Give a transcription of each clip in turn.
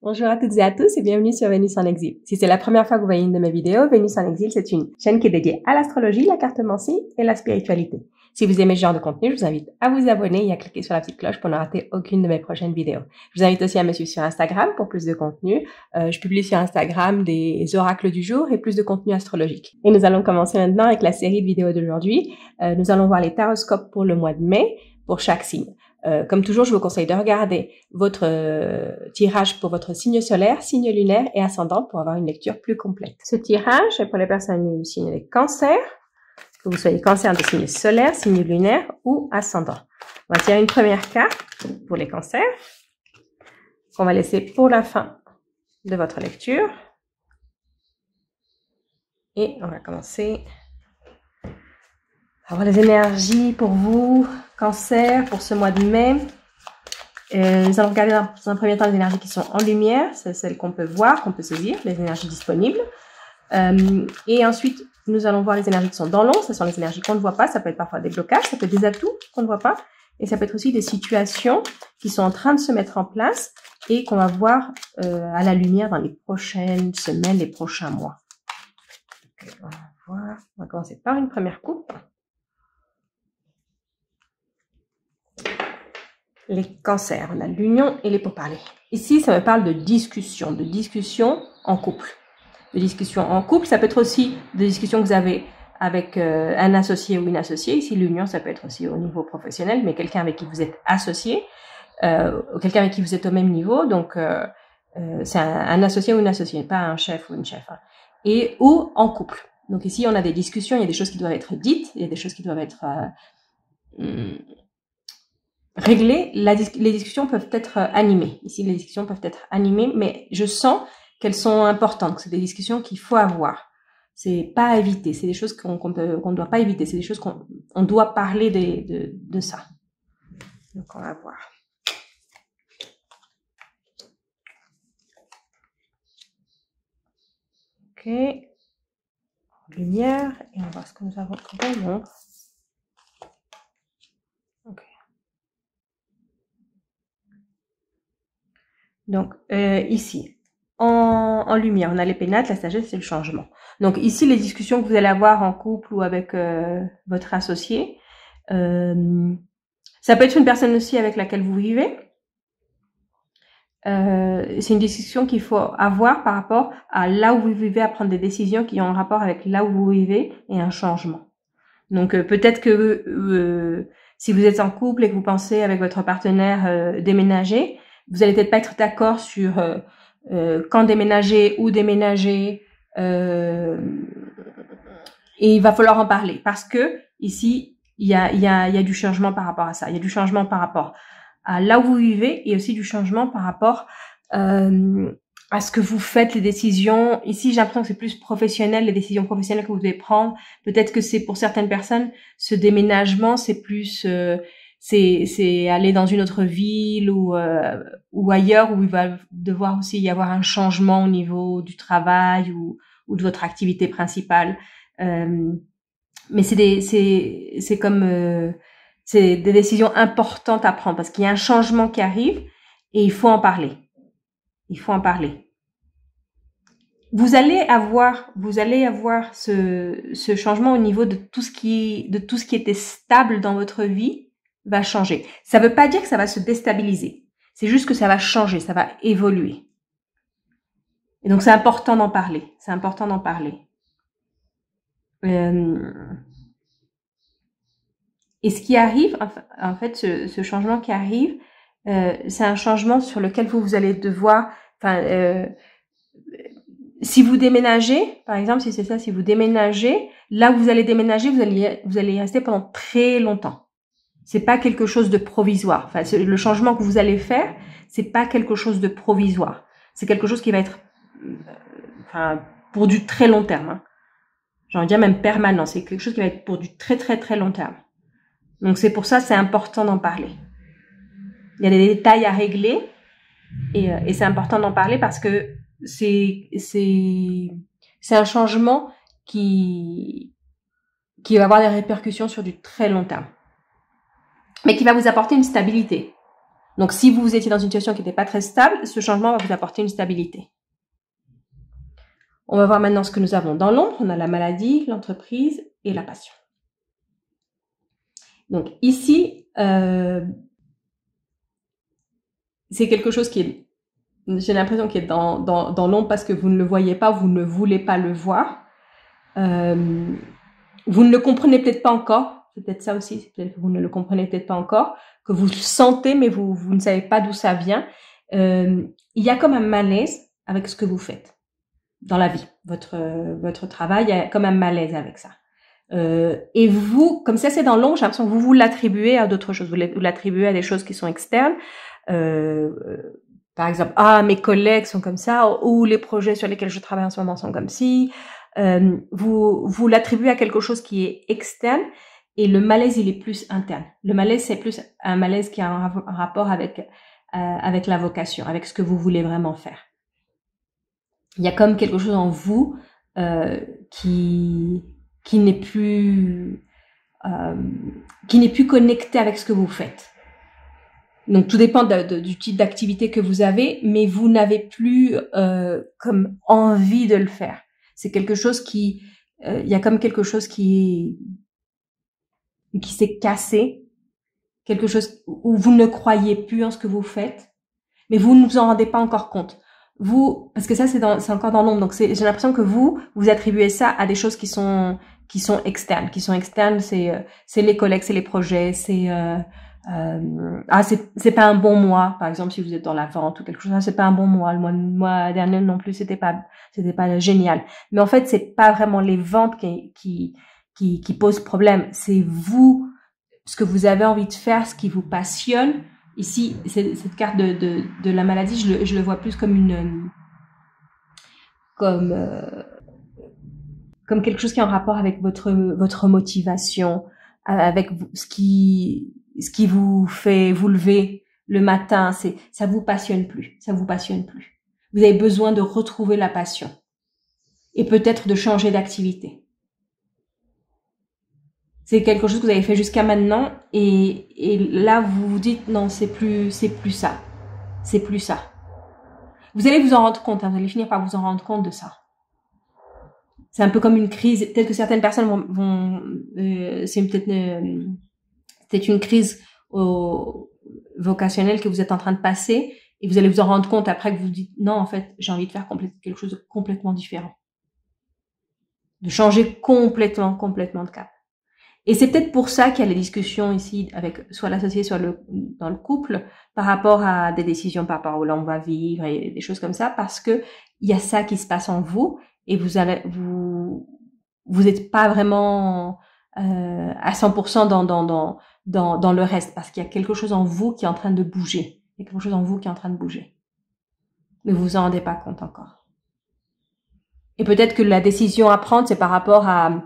Bonjour à toutes et à tous et bienvenue sur Vénus en exil. Si c'est la première fois que vous voyez une de mes vidéos, Vénus en exil, c'est une chaîne qui est dédiée à l'astrologie, la cartomancie et la spiritualité. Si vous aimez ce genre de contenu, je vous invite à vous abonner et à cliquer sur la petite cloche pour ne rater aucune de mes prochaines vidéos. Je vous invite aussi à me suivre sur Instagram pour plus de contenu. Je publie sur Instagram des oracles du jour et plus de contenu astrologique. Et nous allons commencer maintenant avec la série de vidéos d'aujourd'hui. Nous allons voir les taroscopes pour le mois de mai pour chaque signe. Comme toujours, je vous conseille de regarder votre tirage pour votre signe solaire, signe lunaire et ascendant pour avoir une lecture plus complète. Ce tirage est pour les personnes du signe des cancers, que vous soyez cancer de signe solaire, signe lunaire ou ascendant. On va tirer une première carte pour les cancers, qu'on va laisser pour la fin de votre lecture. Et on va commencer à voir les énergies pour vous, cancer, pour ce mois de mai. Nous allons regarder dans un premier temps les énergies qui sont en lumière, c'est celles qu'on peut voir, qu'on peut saisir, les énergies disponibles. Et ensuite, nous allons voir les énergies qui sont dans l'ombre, ce sont les énergies qu'on ne voit pas, ça peut être parfois des blocages, ça peut être des atouts qu'on ne voit pas, et ça peut être aussi des situations qui sont en train de se mettre en place et qu'on va voir à la lumière dans les prochaines semaines, les prochains mois. Okay, on va commencer par une première coupe. Les cancers, on a l'union et les pourparlers. Ici, ça me parle de discussion en couple. De discussion en couple, ça peut être aussi des discussions que vous avez avec un associé ou une associée. Ici, l'union, ça peut être aussi au niveau professionnel, mais quelqu'un avec qui vous êtes associé, quelqu'un avec qui vous êtes au même niveau. Donc, c'est un associé ou une associée, pas un chef ou une chef. Hein. Et ou en couple. Donc ici, on a des discussions, il y a des choses qui doivent être dites, il y a des choses qui doivent être réglées. Les discussions peuvent être animées. Ici, les discussions peuvent être animées, mais je sens qu'elles sont importantes, que c'est des discussions qu'il faut avoir. C'est pas à éviter, c'est des choses qu'on ne doit pas éviter, c'est des choses qu'on doit parler de ça. Donc, on va voir. Ok. Lumière, et on va voir ce que nous avons dans l'ombre. Ok. Donc, ici, en lumière, on a les pénates, la sagesse et le changement. Donc, ici, les discussions que vous allez avoir en couple ou avec votre associé, ça peut être une personne aussi avec laquelle vous vivez. C'est une discussion qu'il faut avoir par rapport à là où vous vivez, à prendre des décisions qui ont un rapport avec là où vous vivez et un changement. Donc, peut-être que si vous êtes en couple et que vous pensez avec votre partenaire déménager, vous allez peut-être pas être d'accord sur quand déménager, où déménager, et il va falloir en parler parce que ici il y a du changement par rapport à ça, il y a du changement par rapport à là où vous vivez et aussi du changement par rapport à ce que vous faites, les décisions. Ici, j'ai l'impression que c'est plus professionnel, les décisions professionnelles que vous devez prendre. Peut-être que c'est pour certaines personnes, ce déménagement, c'est plus c'est aller dans une autre ville ou ailleurs où il va devoir aussi y avoir un changement au niveau du travail ou de votre activité principale. Mais c'est des décisions importantes à prendre parce qu'il y a un changement qui arrive et il faut en parler. Il faut en parler. Vous allez avoir ce changement au niveau de tout ce qui était stable dans votre vie va changer. Ça veut pas dire que ça va se déstabiliser. C'est juste que ça va changer, ça va évoluer. Et donc c'est important d'en parler. C'est important d'en parler. Et ce qui arrive, en fait, ce changement qui arrive, c'est un changement sur lequel vous allez devoir, si vous déménagez, par exemple, si c'est ça, si vous déménagez, là où vous allez déménager, vous allez y rester pendant très longtemps. C'est pas quelque chose de provisoire. Enfin, le changement que vous allez faire, c'est pas quelque chose de provisoire. C'est quelque chose qui va être, pour du très long terme. Hein. J'ai envie de dire même permanent. C'est quelque chose qui va être pour du très très très long terme. Donc c'est pour ça, c'est important d'en parler. Il y a des détails à régler et c'est important d'en parler parce que c'est un changement qui va avoir des répercussions sur du très long terme, mais qui va vous apporter une stabilité. Donc, si vous étiez dans une situation qui n'était pas très stable, ce changement va vous apporter une stabilité. On va voir maintenant ce que nous avons dans l'ombre. On a la maladie, l'entreprise et la passion. Donc, ici, c'est quelque chose qui est, j'ai l'impression qu'il est dans l'ombre parce que vous ne le voyez pas, vous ne voulez pas le voir. Vous ne le comprenez peut-être pas encore. C'est peut-être ça aussi, c'est peut-être que vous ne le comprenez peut-être pas encore, que vous le sentez, mais vous ne savez pas d'où ça vient. Il y a comme un malaise avec ce que vous faites dans la vie, votre travail, il y a comme un malaise avec ça. Et vous, comme ça c'est dans l'ombre, j'ai l'impression que vous l'attribuez à d'autres choses, vous l'attribuez à des choses qui sont externes. Par exemple, mes collègues sont comme ça, ou les projets sur lesquels je travaille en ce moment sont comme ci. Vous l'attribuez à quelque chose qui est externe, et le malaise il est plus interne. Le malaise c'est plus un malaise qui a un rapport avec la vocation, avec ce que vous voulez vraiment faire. Il y a comme quelque chose en vous qui n'est plus connecté avec ce que vous faites. Donc tout dépend du type d'activité que vous avez, mais vous n'avez plus comme envie de le faire. C'est quelque chose qui, il y a comme quelque chose qui s'est cassé, quelque chose où vous ne croyez plus en ce que vous faites, mais vous ne vous en rendez pas encore compte. Vous, parce que ça c'est encore dans l'ombre, donc j'ai l'impression que vous attribuez ça à des choses qui sont externes. C'est les collègues, c'est les projets, c'est pas un bon mois, par exemple, si vous êtes dans la vente ou quelque chose, c'est pas un bon mois. Le mois dernier non plus, c'était pas génial. Mais en fait, c'est pas vraiment les ventes qui posent problème. C'est vous, ce que vous avez envie de faire, ce qui vous passionne. Ici, cette carte de la maladie, je le vois plus comme comme quelque chose qui est en rapport avec votre motivation, avec ce qui vous fait vous lever le matin. Ça vous passionne plus. Vous avez besoin de retrouver la passion et peut-être de changer d'activité. C'est quelque chose que vous avez fait jusqu'à maintenant et là vous vous dites non, c'est plus ça. Vous allez vous en rendre compte, vous allez finir par vous en rendre compte de ça. C'est un peu comme une crise. Peut-être que certaines personnes c'est peut-être une crise vocationnelle que vous êtes en train de passer et vous allez vous en rendre compte après que vous dites non, en fait, j'ai envie de faire quelque chose de complètement différent. De changer complètement de cap. Et c'est peut-être pour ça qu'il y a les discussions ici avec soit l'associé, soit dans le couple par rapport à des décisions par rapport où l'on va vivre et des choses comme ça, parce que il y a ça qui se passe en vous et vous êtes pas vraiment à 100% dans le reste, parce qu'il y a quelque chose en vous qui est en train de bouger. Mais vous vous en rendez pas compte encore. Et peut-être que la décision à prendre, c'est par rapport à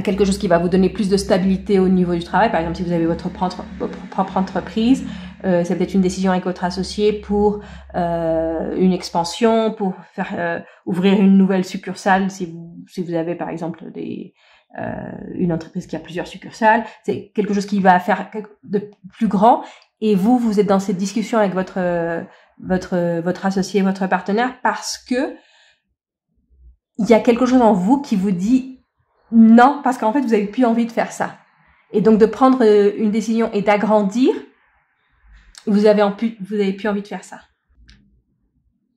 quelque chose qui va vous donner plus de stabilité au niveau du travail. Par exemple, si vous avez votre propre entreprise, c'est peut-être une décision avec votre associé pour une expansion, pour faire ouvrir une nouvelle succursale. Si vous avez par exemple une entreprise qui a plusieurs succursales, c'est quelque chose qui va faire de plus grand. Et vous êtes dans cette discussion avec votre associé, votre partenaire, parce que il y a quelque chose en vous qui vous dit non, parce qu'en fait, vous avez plus envie de faire ça. Et donc, de prendre une décision et d'agrandir, vous avez plus envie de faire ça.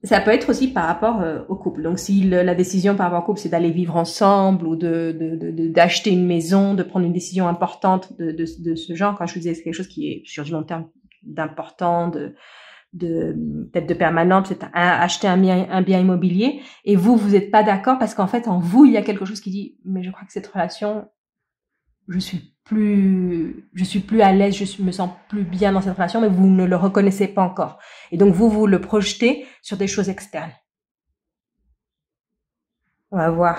Ça peut être aussi par rapport au couple. Donc, si la décision par rapport au couple, c'est d'aller vivre ensemble ou d'acheter une maison, de prendre une décision importante de ce genre, quand je vous disais c'est quelque chose qui est sur du long terme d'important, peut-être de permanent, c'est acheter un bien immobilier, et vous êtes pas d'accord parce qu'en fait en vous il y a quelque chose qui dit mais je crois que cette relation, je suis plus à l'aise, me sens plus bien dans cette relation, mais vous ne le reconnaissez pas encore, et donc vous le projetez sur des choses externes. On va voir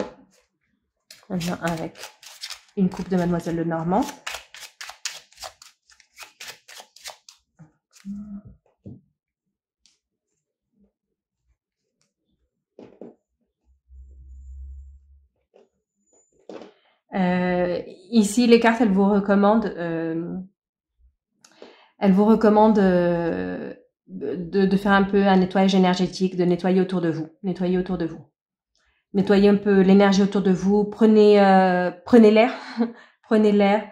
maintenant avec une coupe de Mademoiselle Lenormand. Ici, les cartes, elles vous recommandent elle vous recommande de faire un peu un nettoyage énergétique, de nettoyer autour de vous, nettoyer autour de vous. Nettoyez un peu l'énergie autour de vous, prenez l'air, prenez l'air.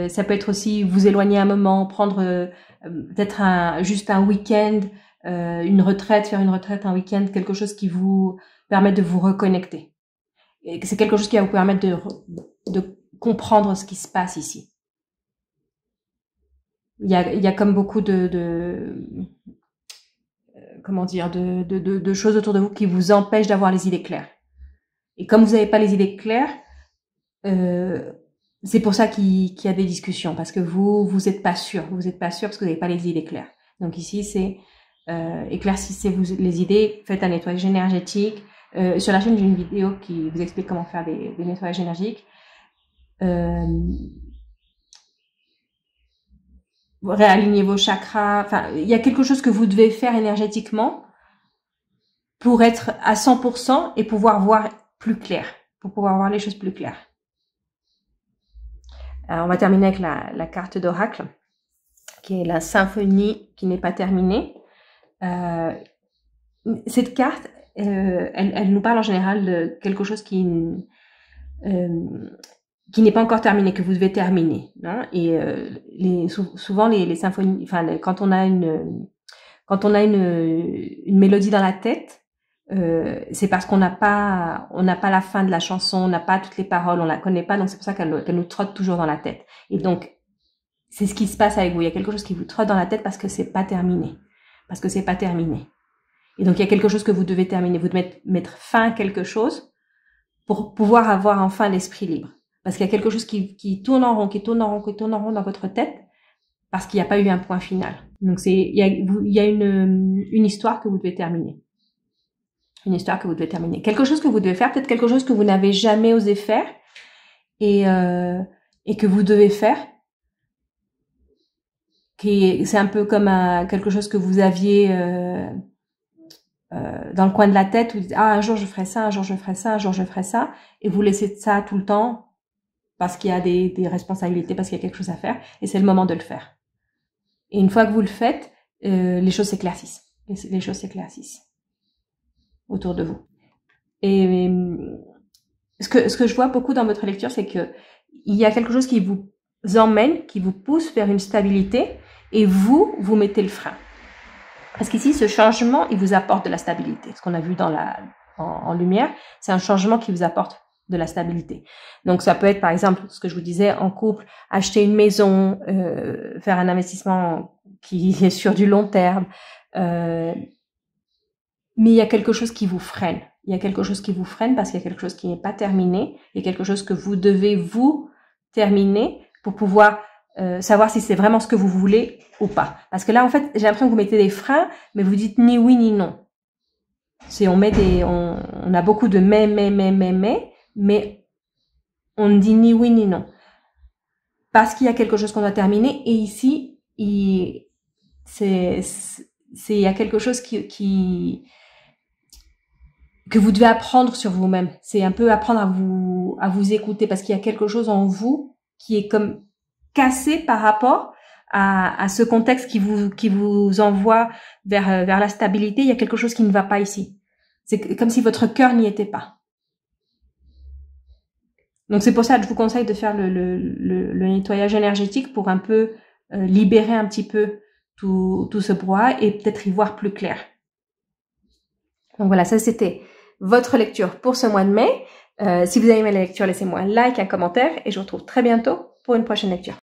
Ça peut être aussi vous éloigner un moment, prendre peut-être juste un week-end, une retraite, faire une retraite, un week-end, quelque chose qui vous permet de vous reconnecter. Et c'est quelque chose qui va vous permettre de comprendre ce qui se passe ici. Il y a comme beaucoup comment dire, de choses autour de vous qui vous empêchent d'avoir les idées claires. Et comme vous n'avez pas les idées claires, c'est pour ça qu'il y a des discussions, parce que vous êtes pas sûr, parce que vous n'avez pas les idées claires. Donc ici, c'est éclaircissez les idées, faites un nettoyage énergétique. Sur la chaîne, j'ai une vidéo qui vous explique comment faire des nettoyages énergétiques. Réalignez vos chakras. Enfin, il y a quelque chose que vous devez faire énergétiquement pour être à 100% et pouvoir voir plus clair, pour pouvoir voir les choses plus claires. On va terminer avec la carte d'oracle, qui est la symphonie qui n'est pas terminée. Cette carte, elle nous parle en général de quelque chose qui n'est pas encore terminé, que vous devez terminer. Hein, et souvent les symphonies, enfin quand on a une mélodie dans la tête, c'est parce qu'on n'a pas la fin de la chanson, on n'a pas toutes les paroles, on la connaît pas, donc c'est pour ça qu'elle nous trotte toujours dans la tête. Et donc c'est ce qui se passe avec vous. Il y a quelque chose qui vous trotte dans la tête parce que c'est pas terminé, Et donc il y a quelque chose que vous devez terminer. Vous devez mettre fin à quelque chose pour pouvoir avoir enfin l'esprit libre. Parce qu'il y a quelque chose qui tourne en rond, qui tourne en rond dans votre tête, parce qu'il n'y a pas eu un point final. Donc il y a une histoire que vous devez terminer. Quelque chose que vous devez faire, peut-être quelque chose que vous n'avez jamais osé faire, et que vous devez faire. C'est un peu comme quelque chose que vous aviez dans le coin de la tête, où vous dites, un jour je ferai ça, un jour je ferai ça, un jour je ferai ça, et vous laissez ça tout le temps, parce qu'il y a des responsabilités, parce qu'il y a quelque chose à faire, et c'est le moment de le faire. Et une fois que vous le faites, les choses s'éclaircissent. Les choses s'éclaircissent autour de vous. Et ce que je vois beaucoup dans votre lecture, c'est que il y a quelque chose qui vous emmène, qui vous pousse vers une stabilité, et vous mettez le frein. Parce qu'ici, ce changement, il vous apporte de la stabilité. Ce qu'on a vu en lumière, c'est un changement qui vous apporte de la stabilité. Donc ça peut être par exemple ce que je vous disais en couple, acheter une maison, faire un investissement qui est sur du long terme, mais il y a quelque chose qui vous freine. Parce qu'il y a quelque chose qui n'est pas terminé, il y a quelque chose que vous devez vous terminer pour pouvoir savoir si c'est vraiment ce que vous voulez ou pas. Parce que là en fait j'ai l'impression que vous mettez des freins, mais vous dites ni oui ni non. On a beaucoup de mais on ne dit ni oui ni non. Parce qu'il y a quelque chose qu'on doit terminer, et ici, il y a quelque chose que vous devez apprendre sur vous-même. C'est un peu apprendre à vous écouter, parce qu'il y a quelque chose en vous qui est comme cassé par rapport à ce contexte qui vous envoie vers la stabilité. Il y a quelque chose qui ne va pas ici. C'est comme si votre cœur n'y était pas. Donc c'est pour ça que je vous conseille de faire le nettoyage énergétique pour un peu libérer un petit peu tout ce brouhaha et peut-être y voir plus clair. Donc voilà, ça c'était votre lecture pour ce mois de mai. Si vous avez aimé la lecture, laissez-moi un like, un commentaire, et je vous retrouve très bientôt pour une prochaine lecture.